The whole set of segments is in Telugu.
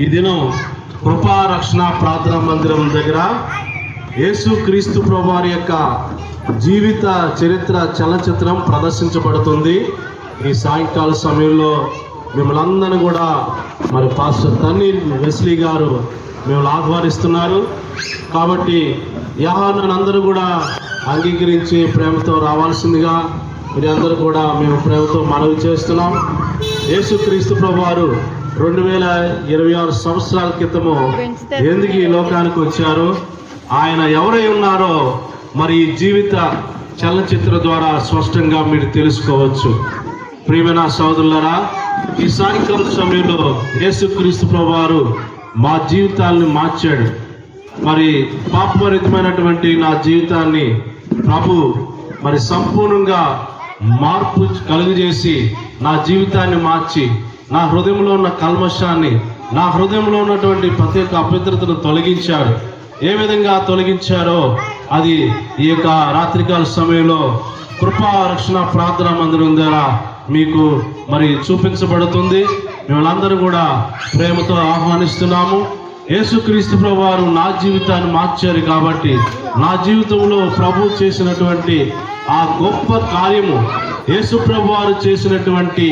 ఈ దినం కృపా రక్షణ ప్రార్థనా మందిరం దగ్గర యేసుక్రీస్తు ప్రభువారి యొక్క జీవిత చరిత్ర చలనచిత్రం ప్రదర్శించబడుతుంది. ఈ సాయంకాల సమయంలో మిమ్మల్ని అందరినీ కూడా మరి పాస్టర్ తన్ని వెస్లీ గారు మిమ్మల్ని ఆహ్వానిస్తున్నారు. కాబట్టి యోహాను అందరూ కూడా అంగీకరించి ప్రేమతో రావాల్సిందిగా మీరు అందరూ కూడా మేము ప్రేమతో మనవి చేస్తున్నాం. యేసుక్రీస్తు ప్రభువారు 2026 సంవత్సరాల క్రితము ఎందుకు ఈ లోకానికి వచ్చారో, ఆయన ఎవరై ఉన్నారో మరి ఈ జీవిత చలనచిత్ర ద్వారా స్పష్టంగా మీరు తెలుసుకోవచ్చు. ప్రియమైన సోదరులారా, ఈ సాయంకాల సమయంలో యేసుక్రీస్తు ప్రభువారు మా జీవితాలను మార్చాడు. మరి పాపభరితమైనటువంటి నా జీవితాన్ని ప్రభు మరి సంపూర్ణంగా మార్పు కలుగజేసి నా జీవితాన్ని మార్చి నా హృదయంలో ఉన్న కల్మషాన్ని, నా హృదయంలో ఉన్నటువంటి ప్రతి ఒక్క అపవిత్రతను తొలగించాడు. ఏ విధంగా తొలగించారో అది ఈ యొక్క రాత్రికాల సమయంలో కృపా రక్షణ ప్రార్థనా మందిరం ద్వారా మీకు మరి చూపించబడుతుంది. మేమందరూ కూడా ప్రేమతో ఆహ్వానిస్తున్నాము. యేసుక్రీస్తు ప్రభువారు నా జీవితాన్ని మార్చారు కాబట్టి నా జీవితంలో ప్రభు చేసినటువంటి ఆ గొప్ప కార్యము, యేసు ప్రభువారు చేసినటువంటి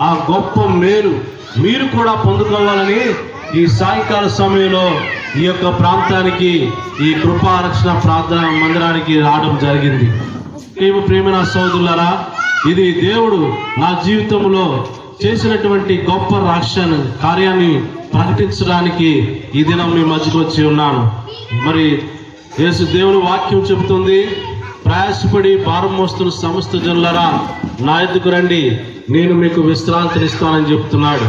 ఆ గొప్ప మేలు మీరు కూడా పొందుకోవాలని ఈ సాయంకాల సమయంలో ఈ యొక్క ప్రాంతానికి, ఈ కృపా రక్షణ ప్రార్థనా మందిరానికి రావడం జరిగింది. ప్రియమైన సోదరులారా, ఇది దేవుడు నా జీవితంలో చేసినటువంటి గొప్ప రక్షణ కార్యాన్ని ప్రకటించడానికి ఈ దినం మీ మధ్యకు వచ్చి ఉన్నాను. మరి యేసు దేవుని వాక్యం చెబుతుంది, ప్రయాసపడి భారం మోస్తున్న సమస్త జనులారా నా ఎద్దుకు రండి, నేను మీకు విశ్రాంతినిస్తానని చెప్తున్నాడు.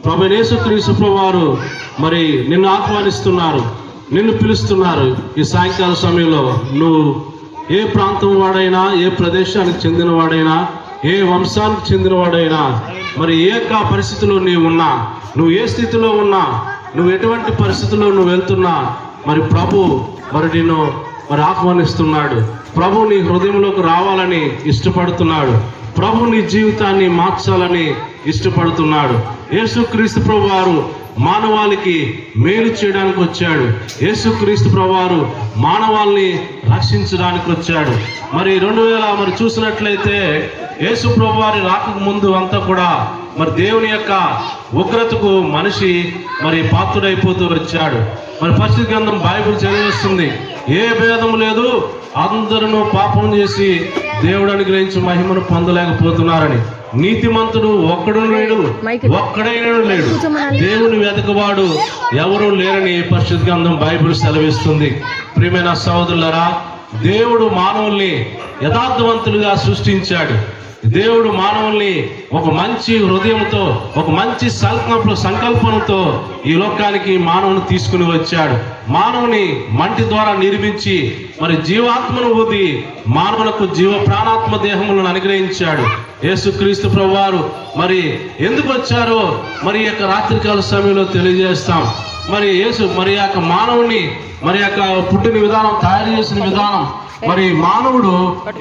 ప్రభువైన యేసుక్రీస్తు ప్రభువారు మరి నిన్ను ఆహ్వానిస్తున్నారు, నిన్ను పిలుస్తున్నారు. ఈ సాయంకాల సమయంలో నువ్వు ఏ ప్రాంతం వాడైనా, ఏ ప్రదేశానికి చెందిన వాడైనా, ఏ వంశానికి చెందినవాడైనా, మరి ఏ పరిస్థితిలో నీవు ఉన్నా, నువ్వు ఏ స్థితిలో ఉన్నా, నువ్వు ఎటువంటి పరిస్థితుల్లో నువ్వు వెళ్తున్నా, మరి ప్రభు మరి నిన్ను మరి ఆహ్వానిస్తున్నాడు. ప్రభు నీ హృదయంలోకి రావాలని ఇష్టపడుతున్నాడు. ప్రభు నీ జీవితాన్ని మార్చాలని ఇష్టపడుతున్నాడు. యేసుక్రీస్తు ప్రభువారు మానవాళికి మేలు చేయడానికి వచ్చాడు. యేసుక్రీస్తు ప్రభువారు మానవాళిని రక్షించడానికి వచ్చాడు. మరి 2000 మరి చూసినట్లయితే యేసు ప్రభువారి రాకకు ముందు అంతా కూడా మరి దేవుని యొక్క ఉగ్రతకు మనిషి మరి పాత్రుడైపోతూ వచ్చాడు. మరి పరిశుద్ధ గ్రంథం బైబిల్ చదివేస్తుంది, ఏ భేదం లేదు, అందరూ పాపం చేసి దేవుడు అనుగ్రహించి మహిమను పొందలేకపోతున్నారని. నీతిమంతుడు ఒక్కడైనా లేడు, దేవుని వెతకవాడు ఎవరూ లేరని పరిశుద్ధ గ్రంథం బైబిల్ సెలవిస్తుంది. ప్రియమైన సహోదరులారా, దేవుడు మానవుల్ని యథార్థవంతులుగా సృష్టించాడు. దేవుడు మానవుల్ని ఒక మంచి హృదయంతో, ఒక మంచి సంకల్పంతో ఈ లోకానికి మానవుని తీసుకుని వచ్చాడు. మానవుని మంటి ద్వారా నిర్మించి మరి జీవాత్మను ఊది మానవులకు జీవ ప్రాణాత్మ దేహములను అనుగ్రహించాడు. యేసుక్రీస్తు ప్రభువారు మరి ఎందుకు వచ్చారో మరి యొక్క రాత్రికాల సమయంలో తెలియజేస్తాం. మరి యేసు మరి యొక్క మానవుని మరి యొక్క పుట్టిన విధానం, తయారు చేసిన విధానం, మరి మానవుడు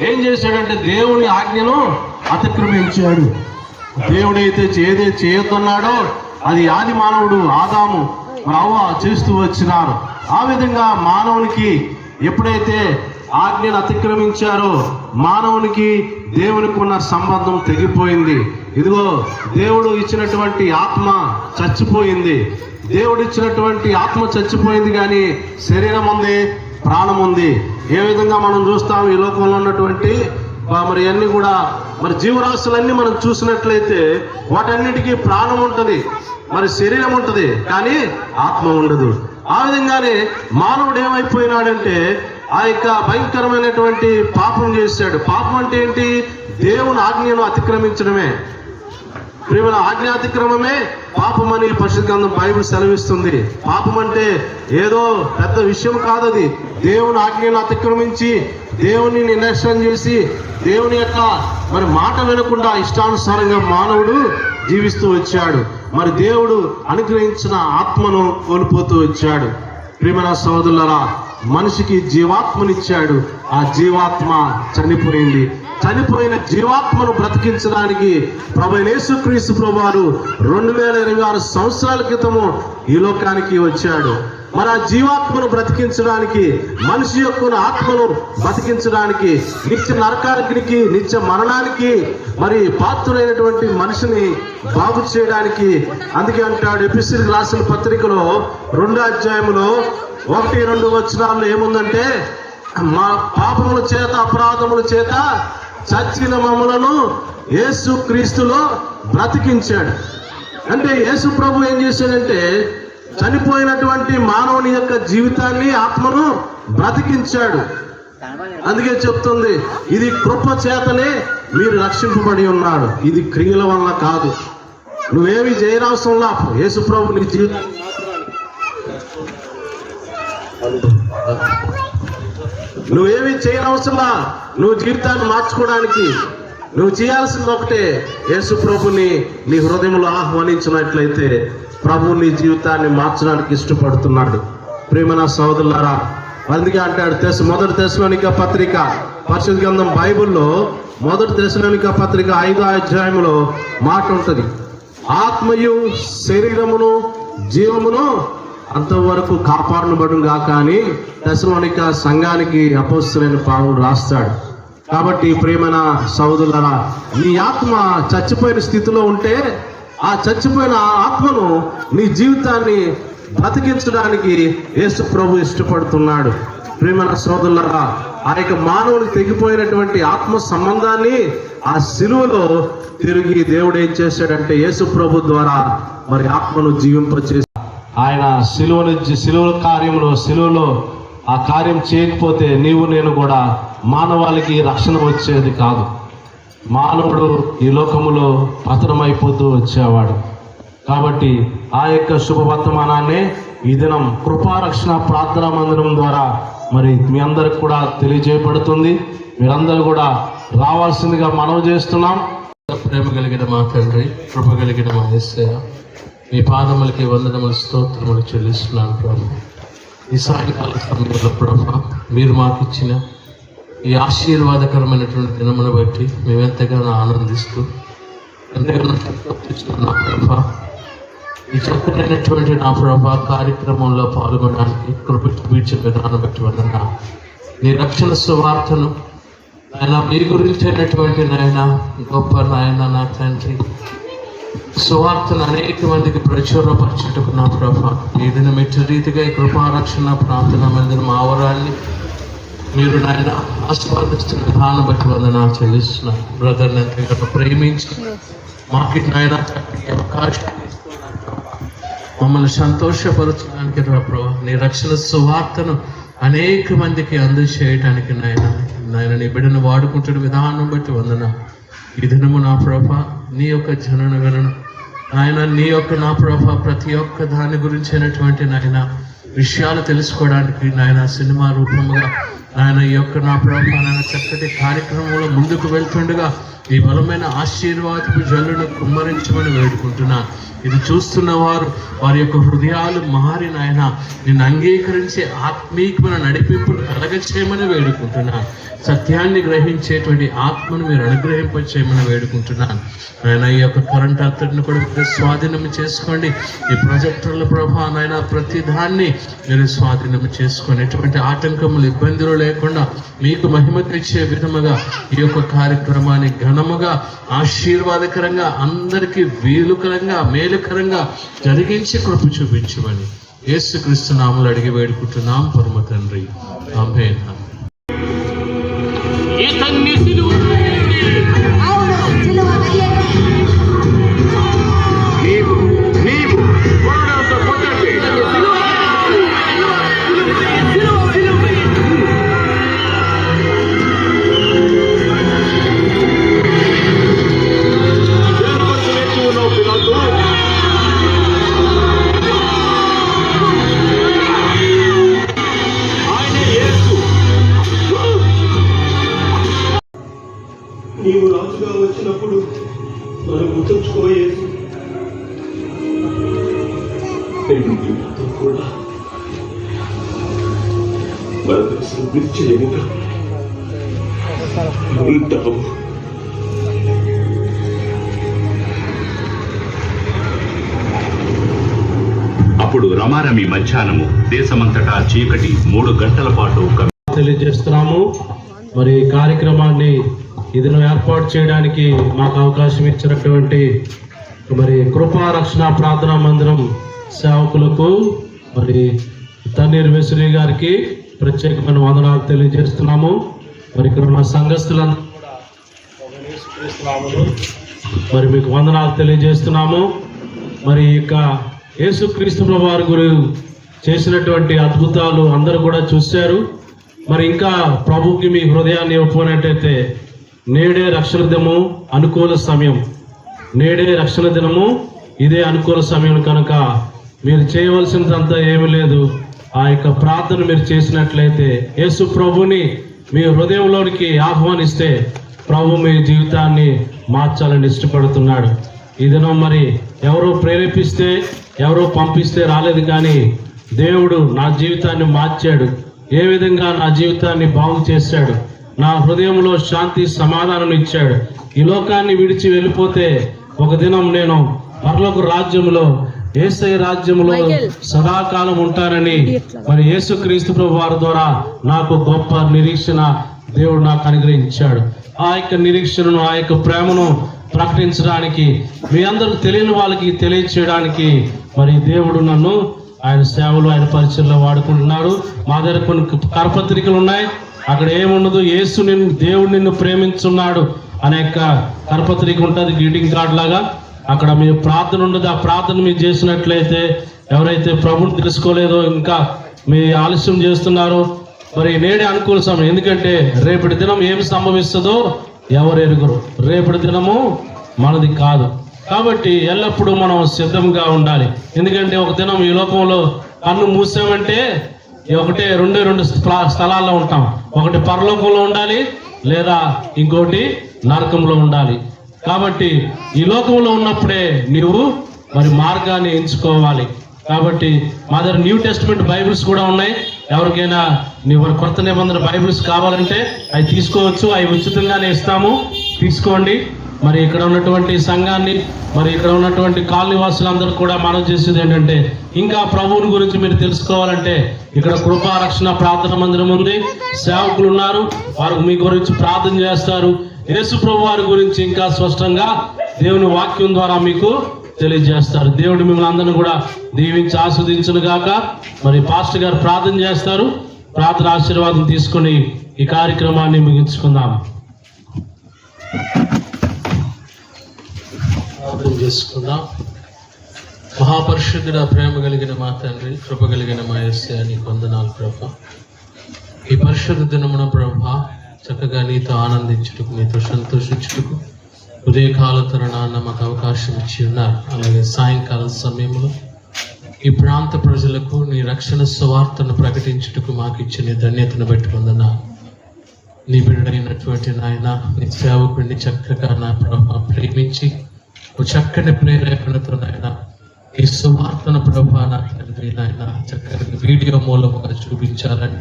ఏం చేశాడంటే దేవుని ఆజ్ఞను అతిక్రమించాడు. దేవుడైతే ఏదైతే చేయొద్దన్నాడో అది ఆది మానవుడు ఆదాము అవ్వ చేస్తూ వచ్చినారు. ఆ విధంగా మానవునికి ఎప్పుడైతే ఆజ్ఞను అతిక్రమించారో మానవునికి దేవునికి ఉన్న సంబంధం తెగిపోయింది. ఇదిగో దేవుడు ఇచ్చినటువంటి ఆత్మ చచ్చిపోయింది. దేవుడు ఇచ్చినటువంటి ఆత్మ చచ్చిపోయింది, కానీ శరీరం ఉంది, ప్రాణం ఉంది. ఏ విధంగా మనం చూస్తాం ఈ లోకంలో ఉన్నటువంటి మరి అన్ని కూడా మరి జీవరాశులన్నీ మనం చూసినట్లయితే వాటన్నిటికీ ప్రాణం ఉంటుంది, మరి శరీరం ఉంటుంది, కానీ ఆత్మ ఉండదు. ఆ విధంగానే మానవుడు ఏమైపోయినాడంటే ఆ యొక్క భయంకరమైనటువంటి పాపం చేశాడు. పాపం అంటే ఏంటి? దేవుని ఆజ్ఞను అతిక్రమించడమే. ప్రియమైన ఆజ్ఞాతిక్రమమే పాపమని పరిశుద్ధ గ్రంథం బైబిల్ సెలవిస్తుంది. పాపం అంటే ఏదో పెద్ద విషయం కాదు. అది దేవుని ఆజ్ఞను అతిక్రమించి దేవుని నిర్లక్ష్యం చేసి దేవుని యొక్క మరి మాట వినకుండా ఇష్టానుసారంగా మానవుడు జీవిస్తూ వచ్చాడు. మరి దేవుడు అనుగ్రహించిన ఆత్మను కోల్పోతూ వచ్చాడు. ప్రియమైన సహోదరులారా, మనిషికి జీవాత్మనిచ్చాడు, ఆ జీవాత్మ చనిపోయింది. చనిపోయిన జీవాత్మను బ్రతికించడానికి ప్రభువైన యేసుక్రీస్తు ప్రభువారు 2026 సంవత్సరాల క్రితము ఈ లోకానికి వచ్చాడు. మరి ఆ జీవాత్మను బ్రతికించడానికి, మనిషి యొక్క ఆత్మను బ్రతికించడానికి, నిత్య నరకానికి, నిత్య మరణానికి మరి పాత్రులైనటువంటి మనిషిని బాగు చేయడానికి, అందుకే అంటాడు ఎఫెసీయులకు రాసిన పత్రికలో 2వ అధ్యాయంలో 1-2 వచనాల్లో ఏముందంటే, మా పాపముల చేత అపరాధముల చేత చచ్చిన మమ్మలను యేసు క్రీస్తులో బ్రతికించాడు. అంటే యేసు ప్రభు ఏం చేశాడంటే చనిపోయినటువంటి మానవుని యొక్క జీవితాన్ని, ఆత్మను బ్రతికించాడు. అందుకే చెప్తుంది, ఇది కృప చేతనే మీరు రక్షింపబడి ఉన్నాడు, ఇది క్రియల వల్ల కాదు. నువ్వేమి చేయనవసరంలా, యేసు ప్రభు నీ జీవితాన్ని నువ్వేమి చేయనవసరంలా. నువ్వు జీవితాన్ని మార్చుకోవడానికి నువ్వు చేయాల్సింది ఒకటే, యేసు ప్రభుని నీ హృదయంలో ఆహ్వానించినట్లయితే ప్రభు నీ జీవితాన్ని మార్చడానికి ఇష్టపడుతున్నాడు. ప్రియమైన సోదరులారా, అందుకే అంటాడు 1 తెస్సలోనిక పత్రిక, పరిశుద్ధ గ్రంథం బైబిల్లో 1 తెస్సలోనిక పత్రిక 5వ అధ్యాయంలో మాట ఉంటుంది, ఆత్మయు శరీరమును జీవమును అంతవరకు కాపాడబడుగా కానీ తెస్సలోనిక సంఘానికి అపోస్తలుడైన పౌలు రాస్తాడు. కాబట్టి ప్రియమైన సోదరులారా, నీ ఆత్మ చచ్చిపోయిన స్థితిలో ఉంటే ఆ చచ్చిపోయిన ఆత్మను నీ జీవితాన్ని బ్రతికించడానికి యేసు ప్రభు ఇష్టపడుతున్నాడు. ప్రియమైన సోదరులారా, ఆ యొక్క మానవునికి తెగిపోయినటువంటి ఆత్మ సంబంధాన్ని ఆ శిలువలో తిరిగి దేవుడు ఏం చేశాడంటే యేసు ప్రభు ద్వారా మరి ఆత్మను జీవింపచేసి, ఆయన శిలువ కార్యంలో ఆ కార్యం చేయకపోతే నీవు నేను కూడా మానవాళికి రక్షణ వచ్చేది కాదు. మానవుడు ఈ లోకములో పతనమైపోతూ వచ్చేవాడు. కాబట్టి ఆ యొక్క శుభవర్తమానాన్నే ఈ దినం కృపారక్షణ ప్రార్థనా మందిరం ద్వారా మరి మీ అందరికి కూడా తెలియజేయబడుతుంది. మీరందరూ కూడా రావాల్సిందిగా మనవి చేస్తున్నాం. ప్రేమ కలిగిన మా తండ్రి, కృప కలిగిన మా యేసయ్య, మీ పాదములకి వందనములు స్తోత్రములు చెల్లిస్తున్నాను ప్రభు. ఈ సాయంకాల సమయంలో ప్రభు మీరు మాకు ఇచ్చిన ఈ ఆశీర్వాదకరమైనటువంటి దినమును బట్టి మేమెంతగానో ఆనందిస్తూ ఎంతగానో సంతోషిస్తున్నాం ప్రభా. ఈ చక్కనైనటువంటి నా ప్రభా కార్యక్రమంలో పాల్గొనడానికి కృప చూపించే విధానం బట్టి వందన. నీ రక్షణ సువార్తను ఆయన మీ గురించి అయినటువంటి నాయన గొప్ప నాయన నా తండ్రి సువార్తను అనేక మందికి ప్రచురపరచుటకు నా ప్రభా ఈ దినం ఇచ్చిన రీతిగా ఈ కృపారక్షణ ప్రార్థన మందిరం ఆవరాన్ని మీరు నాయన ఆస్వాదిస్తున్న విధానం బట్టి వందనాలు చెల్లిస్తున్నాను. బ్రదర్ని ఎంతగానో ప్రేమించి మాకు నాయన అవకాశం మమ్మల్ని సంతోషపరచడానికి ప్రభు నీ రక్షణ సువార్తను అనేక మందికి అందజేయటానికి నాయన నీ బిడ్డను వాడుకుంటున్న విధానం బట్టి వందనాలు. ఈ దినము నా ప్రభ నీ యొక్క జనన గణన నాయన నీ యొక్క నా ప్రభ ప్రతి ఒక్క దాని గురించి అయినటువంటి నాయన విషయాలు తెలుసుకోవడానికి నాయన సినిమా రూపముగా నాయన ఈ యొక్క నా ప్రభ నాయన చక్కటి కార్యక్రమంలో ముందుకు వెళ్తుండగా ఈ బలమైన ఆశీర్వాదపు జల్లును కుమ్మరించమని వేడుకుంటున్నాను. ఇది చూస్తున్న వారి యొక్క హృదయాలు మారి నాయన నిన్ను అంగీకరించే ఆత్మీయమైన నడిపింపును కలగచేయమని వేడుకుంటున్నాను. సత్యాన్ని గ్రహించేటువంటి ఆత్మను మీరు అనుగ్రహింపచేయమని వేడుకుంటున్నాను. నాయన ఈ యొక్క కరెంట్ అంతటిని కూడా మీరు స్వాధీనం చేసుకోండి. ఈ ప్రొజెక్టర్ల ప్రభా నాయన ప్రతి దాన్ని మీరు స్వాధీనం చేసుకొని ఎటువంటి ఆటంకములు ఇబ్బందులు లేకుండా మీకు మహిమ తెచ్చే విధముగా ఈ యొక్క కార్యక్రమాన్ని ఘనముగా ఆశీర్వాదకరంగా అందరికీ వీలుకరంగా మేలుకరంగా జరిగించి కృప చూపించమని యేసుక్రీస్తు నామములో అడిగి వేడుకుంటున్నాం పరమ తండ్రి, ఆమేన్. నీవు రాజుగా వచ్చినప్పుడు మనం గుర్తుంచుకోయేసు నాతో కూడా మన దేశం నిశ్చయముగా ఉంటావు. అప్పుడు రమారమి మధ్యాహ్నము దేశమంతటా చీకటి 3 గంటల పాటు తెలియజేస్తున్నాము. మరి ఈ కార్యక్రమాన్ని ఇదిను ఏర్పాటు చేయడానికి మాకు అవకాశం ఇచ్చినటువంటి మరి కృపారక్షణ ప్రార్థనా మందిరం సేవకులకు మరి తన్నీరు వెసురి గారికి ప్రత్యేకమైన వందనాలు తెలియజేస్తున్నాము. మరి ఇక్కడ ఉన్న సంఘస్థులందరూ మరి మీకు వందనాలు తెలియజేస్తున్నాము. మరి ఇక యేసుక్రీస్తు ప్రభు వారి గురించి చేసినటువంటి అద్భుతాలు అందరూ కూడా చూశారు. మరి ఇంకా ప్రభుకి మీ హృదయాన్ని ఇవ్వకపోయినట్టయితే నేడే రక్షణ దినము అనుకూల సమయం. నేడే రక్షణ దినము ఇదే అనుకూల సమయం కనుక మీరు చేయవలసినదంతా ఏమీ లేదు. ఆ యొక్క ప్రార్థన మీరు చేసినట్లయితే యేసు ప్రభుని మీ హృదయంలోనికి ఆహ్వానిస్తే ప్రభు మీ జీవితాన్ని మార్చాలని ఇష్టపడుతున్నాడు. ఈ దినం మరి ఎవరో ప్రేరేపిస్తే ఎవరో పంపిస్తే రాలేదు, కానీ దేవుడు నా జీవితాన్ని మార్చాడు. ఏ విధంగా నా జీవితాన్ని బాగు చేశాడు, నా హృదయంలో శాంతి సమాధానం ఇచ్చాడు. ఈ లోకాన్ని విడిచి వెళ్ళిపోతే ఒక దినం నేను పరలోక రాజ్యంలో యేసయ్య రాజ్యంలో సదాకాలం ఉంటానని మరి యేసుక్రీస్తు ప్రభు వారి ద్వారా నాకు గొప్ప నిరీక్షణ దేవుడు నాకు అనుగ్రహించాడు. ఆ యొక్క నిరీక్షణను, ఆ యొక్క ప్రేమను ప్రకటించడానికి, మీ అందరూ తెలియని వాళ్ళకి తెలియచేయడానికి మరి దేవుడు నన్ను ఆయన సేవలు, ఆయన పరిచయంలో వాడుకుంటున్నారు. మా దగ్గర కొన్ని కరపత్రికలు ఉన్నాయి. అక్కడ ఏముండదు, యేసు దేవుడు నిన్ను ప్రేమించున్నాడు అనే కరపత్రిక ఉంటుంది, గ్రీటింగ్ కార్డ్ లాగా. అక్కడ మీ ప్రార్థన ఉండదు. ఆ ప్రార్థన మీరు చేసినట్లయితే ఎవరైతే ప్రభుని తెలుసుకోలేదో, ఇంకా మీ ఆలస్యం చేస్తున్నారో, మరి నేడే అనుకూల సమయం. ఎందుకంటే రేపటి దినం ఏమి సంభవిస్తుందో ఎవరు ఎరుగురు. రేపటి దినము మనది కాదు. కాబట్టి ఎల్లప్పుడూ మనం సిద్ధంగా ఉండాలి. ఎందుకంటే ఒక దినం ఈ లోకంలో కన్ను మూసామంటే ఒకటే రెండు స్థలాల్లో ఉంటాం. ఒకటి పరలోకంలో ఉండాలి, లేదా ఇంకోటి నరకంలో ఉండాలి. కాబట్టి ఈ లోకంలో ఉన్నప్పుడే నీవు మరి మార్గాన్ని ఎంచుకోవాలి. కాబట్టి మా దగ్గర న్యూ టెస్ట్మెంట్ బైబిల్స్ కూడా ఉన్నాయి. ఎవరికైనా కొత్త నిబంధన బైబిల్స్ కావాలంటే అవి తీసుకోవచ్చు. అవి ఉచితంగానే ఇస్తాము, తీసుకోండి. మరి ఇక్కడ ఉన్నటువంటి సంఘాన్ని, మరి ఇక్కడ ఉన్నటువంటి కాలనీ వాసులందరూ కూడా మనం చేసేది ఏంటంటే, ఇంకా ప్రభువుని గురించి మీరు తెలుసుకోవాలంటే ఇక్కడ కృపారక్షణ ప్రార్థన మందిరం ఉంది. సేవకులు ఉన్నారు, వారు మీ గురించి ప్రార్థన చేస్తారు. యేసు ప్రభు వారి గురించి ఇంకా స్పష్టంగా దేవుని వాక్యం ద్వారా మీకు తెలియజేస్తారు. దేవుడు మిమ్మల్ని అందరినీ కూడా దీవించి ఆస్వాదించును గాక. మరి పాస్టర్ గారు ప్రార్థన చేస్తారు. ప్రార్థన ఆశీర్వాదం తీసుకొని ఈ కార్యక్రమాన్ని ముగించుకుందాం. ప్రార్థన చేసుకుందాం. మహాపరిశుద్ధుడ, ప్రేమ కలిగిన మా తండ్రి, కృప కలిగిన మా యేసయ్య, నీకు వందనాలు ప్రభా. ఈ పరిశుద్ధ దినమున ప్రభా చక్కగా నీతో ఆనందించుటకు, నీతో సంతోషించుటకు ఉదయకాల తరుణాన్న మాకు అవకాశం ఇచ్చి ఉన్నారు. అలాగే సాయంకాల సమయంలో ఈ ప్రాంత ప్రజలకు నీ రక్షణ సువార్తను ప్రకటించుటకు మాకు ఇచ్చిన ధన్యతను బట్టి వందనాలు. నీ బిడ్డైనటువంటి నాయన, నీ సేవకుడిని చక్కగా నా ప్రభా ప్రేమించి ఒక చక్కని ప్రేరేపణతో నాయన ఈ సువార్తను ప్రభా నా తండ్రి నాయన చక్కగా వీడియో మూలముగా చూపించాలని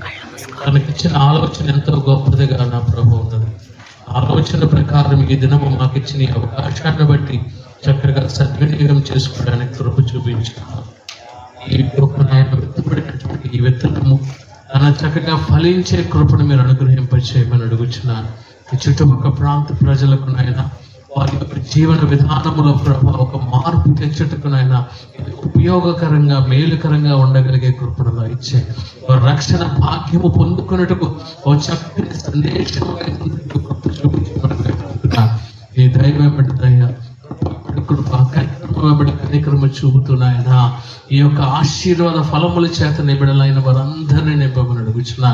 తనకిచ్చిన ఆలోచన ఎంతో గొప్పదిగా నా ప్రభు ఉన్నది. ఆలోచన ప్రకారం ఈ దినము మాకు ఇచ్చిన ఈ అవకాశాన్ని బట్టి చక్కగా సద్వినియోగం చేసుకోవడానికి కృప చూపించాను. ఈ నాయన విత్తబడినటువంటి ఈ విత్తనము తన చక్కగా ఫలించే కృపను మీరు అనుగ్రహింపచేయమని అడుగుచున్నాను. ఈ చుట్టుపక్కల ప్రాంత ప్రజలకు నాయన వారి యొక్క జీవన విధానములో ప్రభావ ఒక మార్పు తెచ్చుటకునైనా ఉపయోగకరంగా మేలుకరంగా ఉండగలిగే కృపణలో ఇచ్చే వారి రక్షణ భాగ్యము పొందుకున్నట్టుకు ఓ చక్కని సందేశం చూపించబడుతున్నా. ఈ దైవబడి దయ కనికరమ చూపుతున్నాయన ఈ యొక్క ఆశీర్వాద ఫలముల చేత నిబిడలైన వారందరినీ నింపమని అడుగుచున్నా.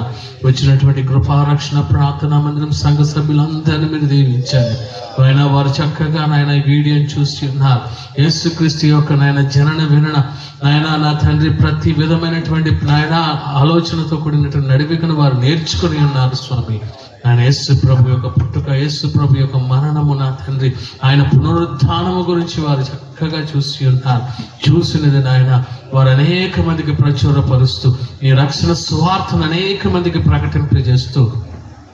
వచ్చినటువంటి కృపారక్షణ ప్రార్థనా మందిరం సంఘ సభ్యులందరినీ మీరు దీవించండి. ఆయన వారు చక్కగా నాయన ఈ వీడియోని చూసి ఉన్నారు. యేసుక్రీస్తు యొక్క నాయన జనన వినన నాయన నా తండ్రి ప్రతి విధమైనటువంటి నాయన ఆలోచనతో కూడినటువంటి నడివికను వారు నేర్చుకుని ఉన్నారు స్వామి. ఆయన యేసు ప్రభు యొక్క పుట్టుక, యేసు ప్రభు యొక్క మరణము నా తండ్రి ఆయన పునరుద్ధానము గురించి వారు చక్కగా చూసి ఉన్నారు. చూసినది నాయన వారు అనేక మందికి ప్రచురపరుస్తూ ఈ రక్షణ సువార్తను అనేక మందికి ప్రకటింపజేస్తూ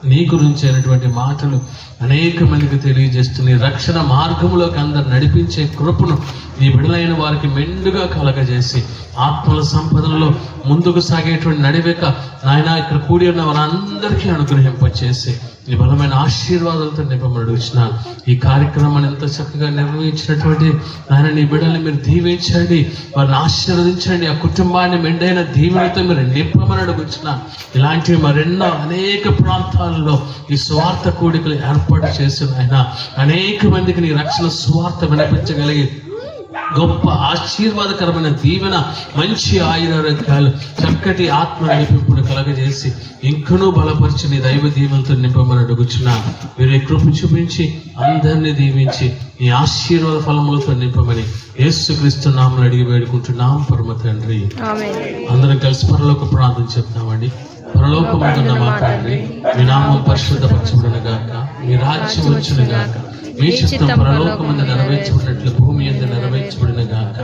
నీ గురించి అయినటువంటి మాటలు అనేక మందికి తెలియజేస్తుంది. రక్షణ మార్గంలోకి అందరు నడిపించే కృపను నీ బిడలైన వారికి మెండుగా కలగజేసి ఆత్మల సంపదలలో ముందుకు సాగేటువంటి నడివేక నాయన ఇక్కడ కూడి ఉన్న వారందరికీ అనుగ్రహింపచేసి నీ బలమైన ఆశీర్వాదాలతో నింపమడుగుచున్నాను. ఈ కార్యక్రమాన్ని ఎంతో చక్కగా నిర్వహించినటువంటి నాయన నీ బిడ్డల్ని మీరు దీవించండి, వారిని ఆశీర్వదించండి. ఆ కుటుంబాన్ని మెండైన దీవెనతో మీరు నింపమని అడుగుచున్నాను. ఇలాంటివి మరెన్నో అనేక ప్రాంతాలలో ఈ స్వార్థ కూడికలు ఏర్పాటు చేసిన ఆయన అనేక మందికి నీ రక్షణ స్వార్థ వినిపించగలిగి గొప్ప ఆశీర్వాదకరమైన దీవెన, మంచి ఆయురారోగ్యాలు, చక్కటి ఆత్మ నడిపింపును కలగజేసి ఇంకనూ బలపరిచి నీ దైవ దీవెనతో నింపమని అడుగుచున్నా. మీరు ఈ కృప చూపించి అందరినీ దీవించి ఈ ఆశీర్వాద ఫలములతో నింపమని యేసుక్రీస్తు నామమున అడిగి వేడుకుంటున్నాం పరమ తండ్రి. అందరం కలిసి పరలోక ప్రార్థన చెప్తామండి. పరలోకమందున్న మా తండ్రి, మీ నామం పరిశుద్ధపరచబడును గాక, మీ రాజ్యం వచ్చును గాక, మీ చిత్తం పరలోకమందు నెరవేర్చబడినట్లు భూమి యందు నెరవేర్చబడిన గాక.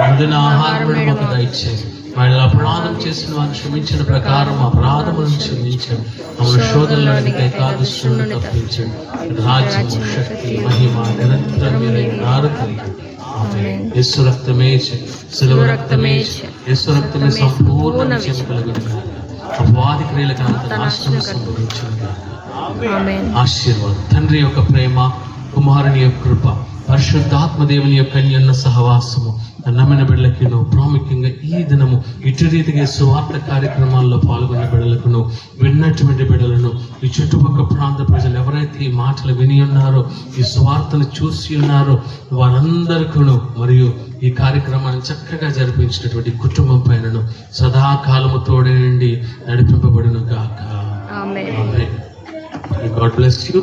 అనుదిన ఆహారమును మాకు దయచేసి, మళ్ళీ అపరాధం చేసిన వారిని క్షమించిన ప్రకారం అపరాధములను క్షమించండి. మమ్మల్ని శోధనలోనికి కాదు తప్పించండి. రాజ్యము, శక్తి, మహిమ నిరంతరం మీరైనారు తండ్రి. యేసు రక్తమే, శిలువ రక్తమే, యేసు రక్తమే సంపూర్ణ విజయం కలుగును గాక. అపవాది క్రియలకు అంత నాశనం సంభవించును గాక. ఆశీర్వాదం. తండ్రి యొక్క ప్రేమ, కుమారుని యొక్క కృప, పరిశుద్ధాత్మ దేవుని యొక్క అన్యోన్య సహవాసము నమ్మిన బిడ్డలకును, ప్రాముఖ్యంగా ఈ దినము ఇటు రీతిగా సువార్త కార్యక్రమాల్లో పాల్గొన్న బిడ్డలకును, విన్నటువంటి బిడ్డలను, ఈ చుట్టుపక్కల ప్రాంత ప్రజలు ఎవరైతే ఈ మాటలు విని ఉన్నారో, ఈ సువార్తను చూసి ఉన్నారో వారందరికీను, మరియు ఈ కార్యక్రమాన్ని చక్కగా జరిపించినటువంటి కుటుంబం పైనను సదాకాలము తోడే నుండి నడిపింపబడును గాక. ఆమేన్. God bless you.